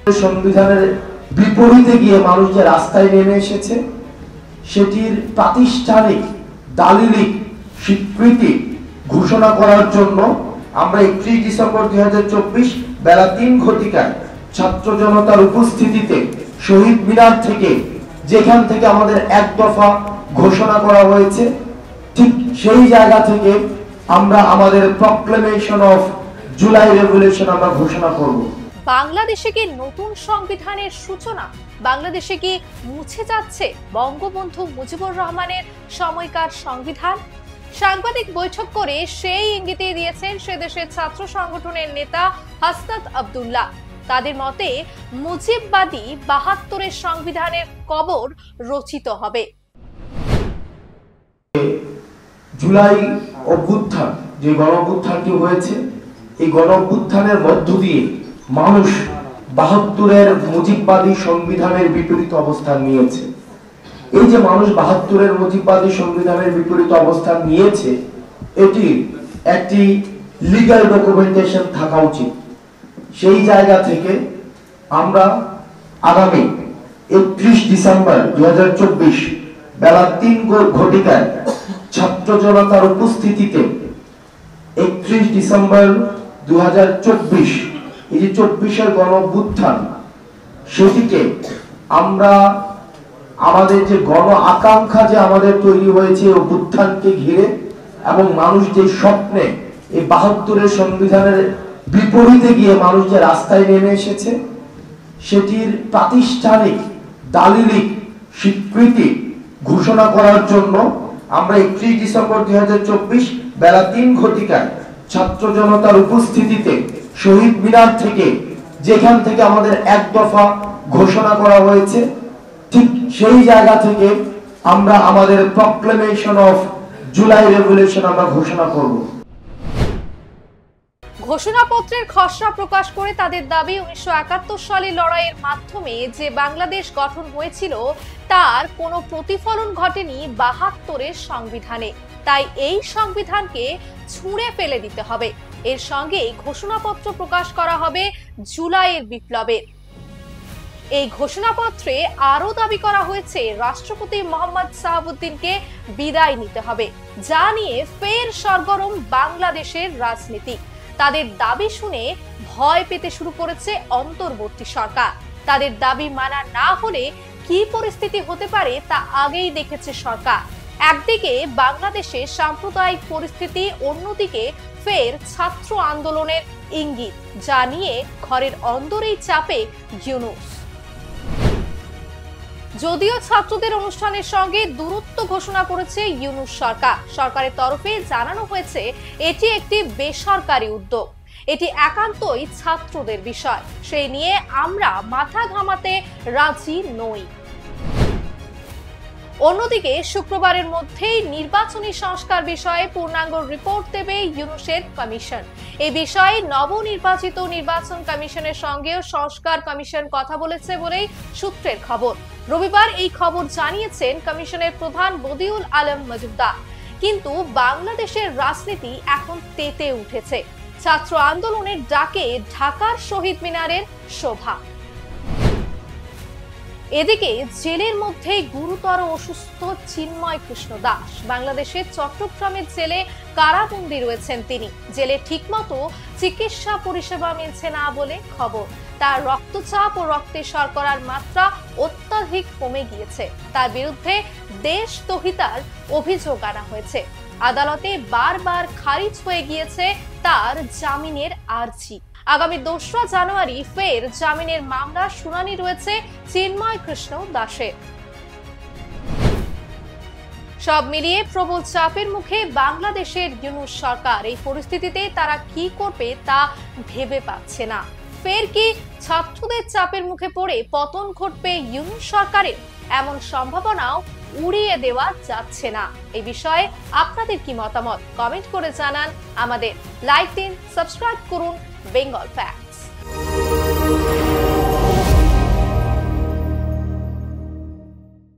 সংবিধানের বিপরীতে গিয়ে মানুষ যে রাস্তায় নেমে এসেছে সেটির প্রাতিষ্ঠানিক দালিলিক স্বীকৃতি ঘোষণা করার জন্য আমরা 31 ডিসেম্বর 2024 বেলা 3 ঘটিকায় ছাত্র জনতার উপস্থিতিতে শহীদ মিনার থেকে, যেখান থেকে আমাদের এক দফা ঘোষণা করা হয়েছে, ঠিক সেই জায়গা থেকে আমরা আমাদের প্রক্লেমেশন অফ জুলাই রেভলিউশন আমরা ঘোষণা করব। বাংলাদেশে কি নতুন সংবিধানের সূচনা? বাংলাদেশে কি মুছে যাচ্ছে বঙ্গবন্ধু মুজিবুর রহমানের সময়কার সংবিধান? সাংবাদিক বৈঠক করে সেই ইঙ্গিতই দিয়েছেন সে দেশের ছাত্র সংগঠনের নেতা হাসনাত আব্দুল্লাহ। তাদের মতে মুজিববাদী ৭২-এর সংবিধানের কবর রচিত হবে। জুলাই অভ্যুত্থান, যে গণ অভ্যুত্থানটি হয়েছে, এই গণ অভ্যুত্থানের মধ্য দিয়ে মানুষ ৭২-এর মুজিববাদী সংবিধানের বিপরীত অবস্থান নিয়েছে। এই যে মানুষ ৭২-এর মুজিববাদী সংবিধানের বিপরীত অবস্থান নিয়েছে, এটি একটি লিগ্যাল ডকুমেন্টেশন থাকা উচিত। সেই জায়গা থেকে আমরা আগামী 31 ডিসেম্বর 2024 বেলা 3 ঘটিকায় ছাত্র জনতার উপস্থিতিতে 31 ডিসেম্বর 2024 এই যে 24-এর গণ অভ্যুত্থান, সেটিকে আমরা আমাদের যে গণ আকাঙ্ক্ষা যে আমাদের তৈরি হয়েছে অভ্যুত্থানকে ঘিরে, এবং মানুষ যে স্বপ্নে এই ৭২-এর সংবিধানের বিপরীতে গিয়ে মানুষ যে রাস্তায় নেমে এসেছে সেটির প্রাতিষ্ঠানিক দালিলিক স্বীকৃতি ঘোষণা করার জন্য আমরা 31 ডিসেম্বর 2024 বেলা 3 ঘটিকায় ছাত্র জনতার উপস্থিতিতে শহীদ মিনার থেকে, যেখান থেকে আমাদের এক দফা ঘোষণা করা হয়েছে, ঠিক সেই জায়গা থেকে আমরা আমাদের প্রক্লেমেশন অফ জুলাই রেভলিউশন আমরা ঘোষণা করব। ঘোষণাপত্রের খসড়া প্রকাশ করে তাদের দাবি 1971 সালের লড়াইয়ের মাধ্যমে যে বাংলাদেশ গঠন হয়েছিল তার কোনো প্রতিফলন ঘটেনি ৭২-এর সংবিধানে। তাই এই সংবিধানকে ছুঁড়ে ফেলে দিতে হবে। এর সঙ্গে ঘোষণাপত্র প্রকাশ করা হবে জুলাইয়ের বিপ্লবের। এই ঘোষণাপত্রে আরো দাবি করা হয়েছে রাষ্ট্রপতি মোহাম্মদ শাহাবুদ্দিনকে বিদায় নিতে হবে, যা নিয়ে ফের সরগরম বাংলাদেশের রাজনীতি। তাদের দাবি শুনে ভয় পেতে শুরু করেছে অন্তর্বর্তী সরকার। তাদের দাবি মানা না হলে কি পরিস্থিতি হতে পারে তা আগেই দেখেছে সরকার। একদিকে বাংলাদেশে সাম্প্রদায়িক পরিস্থিতি, অন্যদিকে ফের ছাত্র আন্দোলনের ইঙ্গিত, যা নিয়ে ঘরের অন্দরেই চাপে ইউনূস। যদিও ছাত্রদের অনুষ্ঠানের সঙ্গে দূরত্ব ঘোষণা করেছে ইউনূস সরকার, সরকারের তরফে জানানো হয়েছে এটি একটি বেসরকারি উদ্যোগ, এটি একান্তই ছাত্রদের বিষয়, সেই নিয়ে আমরা মাথা ঘামাতে রাজি নই। অন্যদিকে শুক্রবারের মধ্যেই নির্বাচনী সংস্কার বিষয়ে পূর্ণাঙ্গ রিপোর্ট দেবে ইউনূসের কমিশন। এই বিষয়ে নবনির্বাচিত নির্বাচন কমিশনের সঙ্গেও সংস্কার কমিশন কথা বলেছে বলেই সূত্রের খবর। রবিবার এই খবর জানিয়েছেন কমিশনের প্রধান বদিউল আলম মজুমদার। কিন্তু বাংলাদেশের রাজনীতি এখন তেতে উঠেছে। ছাত্র আন্দোলনের ডাকে ঢাকার শহীদ মিনারের শোভা। এদিকে জেলের মধ্যে গুরুতর অসুস্থ চিন্ময় কৃষ্ণ দাস। বাংলাদেশের চট্টগ্রামের জেলে কারাবন্দী রয়েছেন তিনি। জেলে ঠিকমতো চিকিৎসা পরিষেবা মিলছে না বলে খবর। তার রক্তচাপ ও রক্তে শর্করার মাত্রা অত্যাধিক কমে গিয়েছে। তার বিরুদ্ধে দেশদ্রোহিতার অভিযোগ আনা হয়েছে। আদালতে বারবার খারিজ হয়ে গিয়েছে তার জামিনের আর্জি। আগামী ২রা জানুয়ারি ফের জামিনের মামলার শুনানি রয়েছে চিন্ময় কৃষ্ণ দাসের। সব মিলিয়ে প্রবল চাপের মুখে বাংলাদেশের ইউনূস সরকার। এই পরিস্থিতিতে তারা কি করবে তা ভেবে পাচ্ছে না। ফের কি ছাত্রদের চাপের মুখে পড়ে পতন ঘটবে ইউনূস সরকারের? এমন সম্ভাবনাও উড়িয়ে দেওয়া যাচ্ছে না। এই বিষয়ে আপনাদের কি মতামত কমেন্ট করে জানান। আমাদের লাইক দিন, সাবস্ক্রাইব করুন বেঙ্গল ফ্যাক্টস।